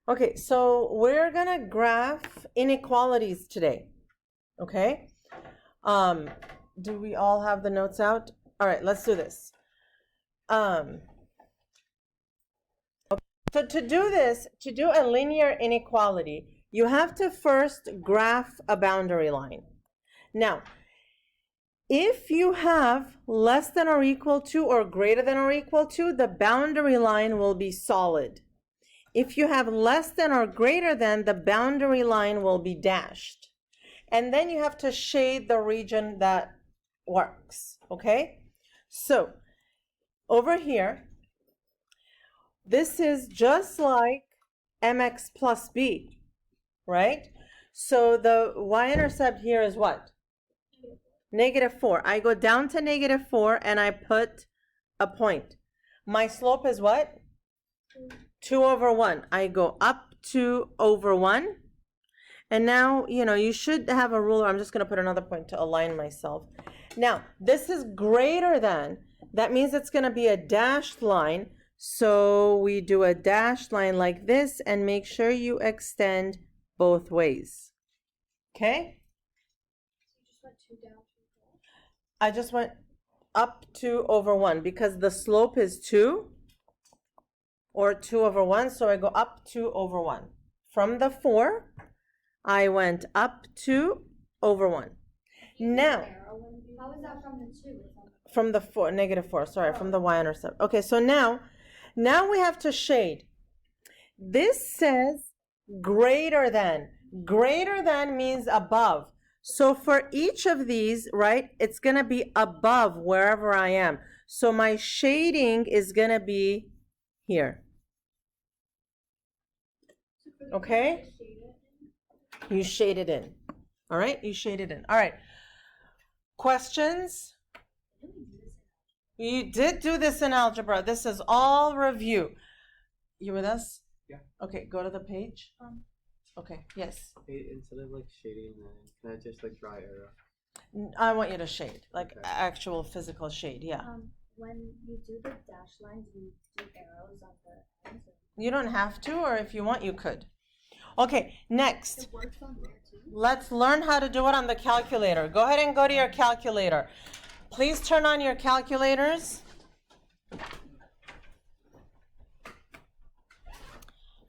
Okay, so we're gonna graph inequalities today. Okay. Do we all have the notes out? All right, let's do this. So to do this, to do a linear inequality, you have to first graph a boundary line. Now, if you have less than or equal to or greater than or equal to, the boundary line will be solid. If you have less than or greater than, the boundary line will be dashed. And then you have to shade the region that works, okay? So over here, this is just like mx plus b, right? So the y-intercept here is what? -4. I go down to -4 and I put a point. My slope is what? 2/1. I go up 2/1. And now, you should have a ruler. I'm just going to put another point to align myself. Now, this is greater than. That means it's going to be a dashed line. So we do a dashed line like this and make sure you extend both ways. Okay? I just went up 2/1 because the slope is 2 or 2/1. So I go up 2/1. From the 4, I went up 2/1. Now, how is that from the 2? From the 4, -4, sorry, from the y-intercept. Okay, so now we have to shade. This says greater than. Greater than means above. So for each of these, right, it's going to be above wherever I am. So my shading is going to be here. Okay? You shade it in. All right? You shade it in. All right. Questions? You did do this in algebra. This is all review. You with us? Yeah. Okay, go to the page. Okay, yes. Hey, instead of like shading, can I just like dry arrow? I want you to shade, like Okay. actual physical shade, yeah. When you do the dash lines, you do arrows on the ends. You don't have to, or if you want, you could. Okay, next. It works on there too. Let's learn how to do it on the calculator. Go ahead and go to your calculator. Please turn on your calculators.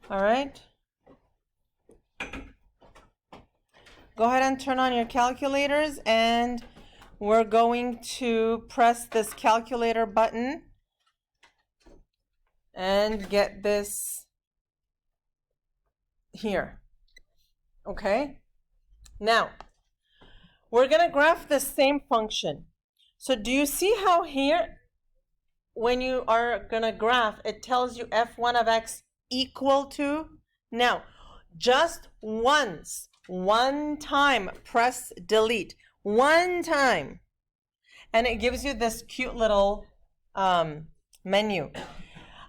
All right. Go ahead and turn on your calculators, and we're going to press this calculator button and get this here. Okay? Now, we're going to graph the same function. So do you see how here, when you are going to graph, it tells you f1 of x equal to? Now, just once, one time, press delete. One time. And it gives you this cute little menu.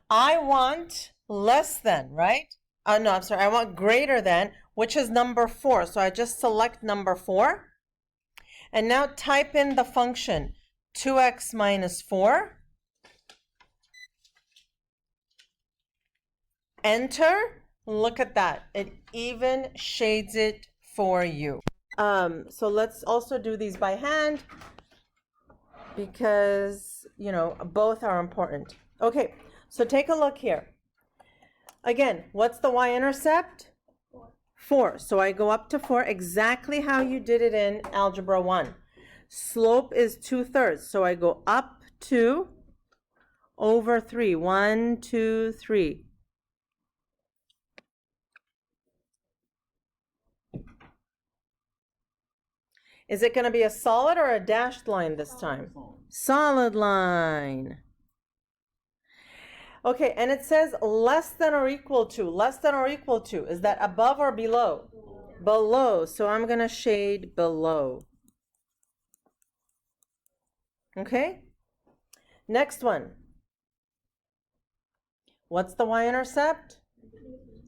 I want less than, right? No, I'm sorry. I want greater than, which is number 4. So I just select number 4. And now type in the function 2x minus 4. Enter. Look at that. It even shades it for you. So let's also do these by hand because, both are important. Okay, so take a look here. Again, what's the y-intercept? 4. So I go up to 4 exactly how you did it in Algebra 1. Slope is 2/3. So I go up 2/3. 1, 2, 3. Is it going to be a solid or a dashed line this time? Solid line. Okay, and it says less than or equal to. Less than or equal to. Is that above or below? Below. So I'm going to shade below. Okay? Next one. What's the y-intercept?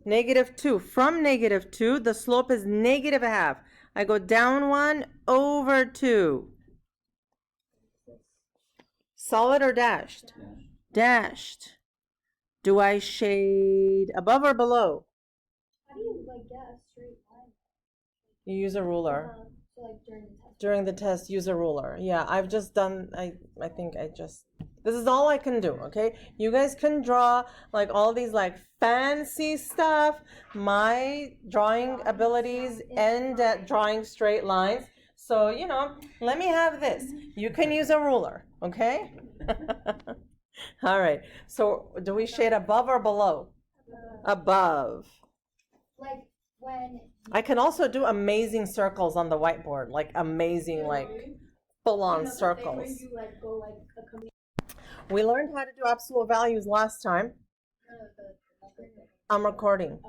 -2. From -2, the slope is -1/2. I go down 1/2. Solid or dashed? Dashed. Do I shade above or below? How do you like get a straight line? You use a ruler. So like during the test. During the test, use a ruler. Yeah, I've just done, I think this is all I can do, okay? You guys can draw like all these like fancy stuff. My drawing abilities end at drawing straight lines. So, you know, let me have this. You can use a ruler, okay? All right, so do we shade above or below? Above. Like when I can also do amazing circles on the whiteboard, like amazing, like full-on circles. you like go like a community. We learned how to do absolute values last time. I'm recording.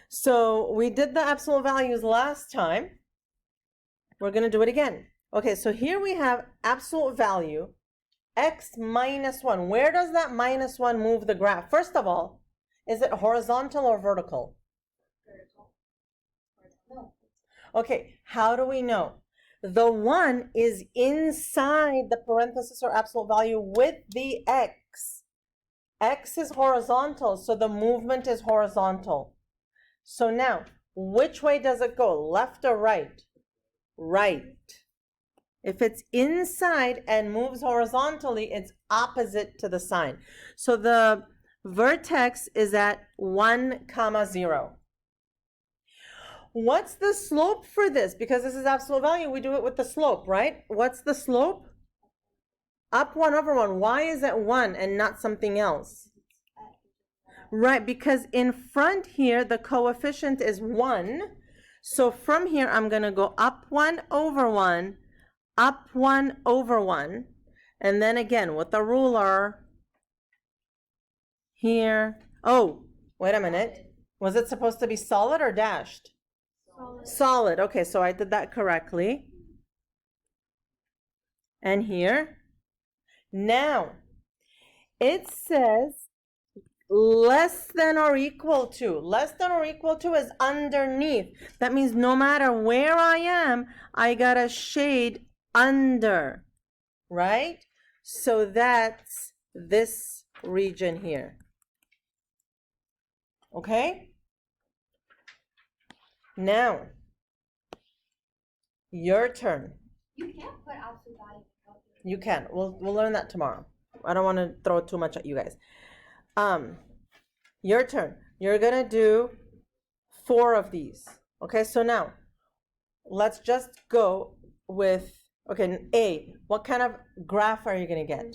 So we did the absolute values last time. We're going to do it again. Okay, so here we have absolute value, x minus 1. Where does that minus 1 move the graph? First of all, is it horizontal or vertical? No. Okay, how do we know? The 1 is inside the parenthesis or absolute value with the x. X is horizontal, so the movement is horizontal. So now, which way does it go? Left or right? Right. If it's inside and moves horizontally, it's opposite to the sign. So the vertex is at 1, 0. What's the slope for this? Because this is absolute value, we do it with the slope, right? What's the slope? Up 1 over 1. Why is it 1 and not something else? Right, because in front here, the coefficient is 1. So from here, I'm going to go up 1 over 1, up 1 over 1. And then again, with the ruler here. Oh, wait a minute. Was it supposed to be solid or dashed? Solid. Okay, so I did that correctly. And here. Now, it says less than or equal to. Less than or equal to is underneath. That means no matter where I am, I got a shade under, right? So that's this region here. Okay? Now, your turn. You can't put absolute value. You can. We'll learn that tomorrow. I don't want to throw too much at you guys. Your turn. You're gonna do 4 of these. Okay, so now let's just go with A. What kind of graph are you gonna get?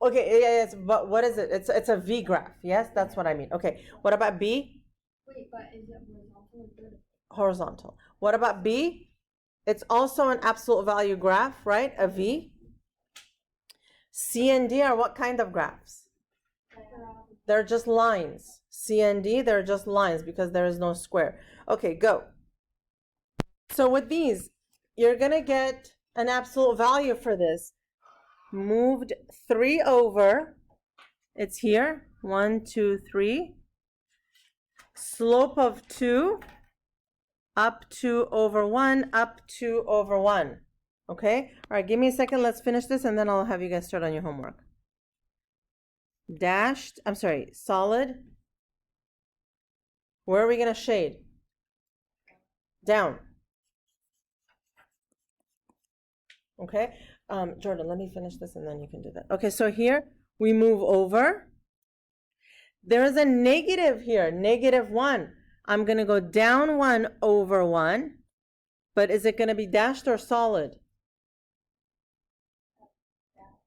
Okay, yes, but what is it? It's a V graph. Yes, that's what I mean. Okay, what about B? Wait, but is it horizontal or vertical? Horizontal. What about B? It's also an absolute value graph, right? A V. C and D are what kind of graphs? They're just lines. C and D, they're just lines because there is no square. Okay, go. So with these, you're going to get an absolute value for this. Moved 3 over. It's here. 1, 2, 3. Slope of 2. Up 2 over 1. Up 2 over 1. Okay? All right, give me a second. Let's finish this and then I'll have you guys start on your homework. Dashed, I'm sorry, solid. Where are we going to shade? Down. Okay? Jordan, let me finish this and then you can do that. Okay, so here we move over. There is a negative here, -1. I'm going to go down 1 over 1. But is it going to be dashed or solid?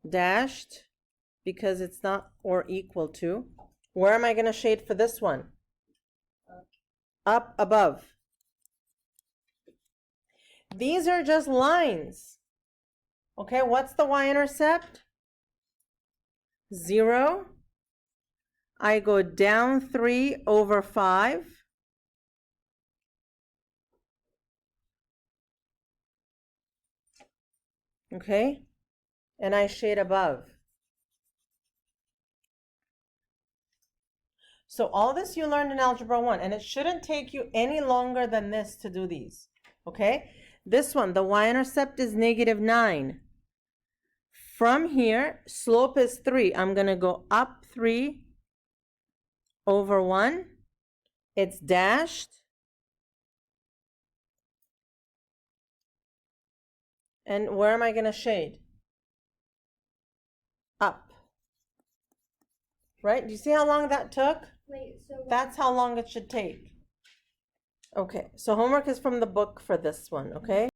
Dashed, because it's not or equal to. Where am I going to shade for this one? Up above. These are just lines. Okay, what's the y-intercept? 0. I go down 3 over 5. Okay, and I shade above. So all this you learned in Algebra 1, and it shouldn't take you any longer than this to do these. Okay, this one, the y-intercept is -9. From here, slope is 3. I'm going to go up 3 over 1. It's dashed. And where am I going to shade? Up. Right? Do you see how long that took? Wait, so That's how long it should take. Okay, so homework is from the book for this one, okay?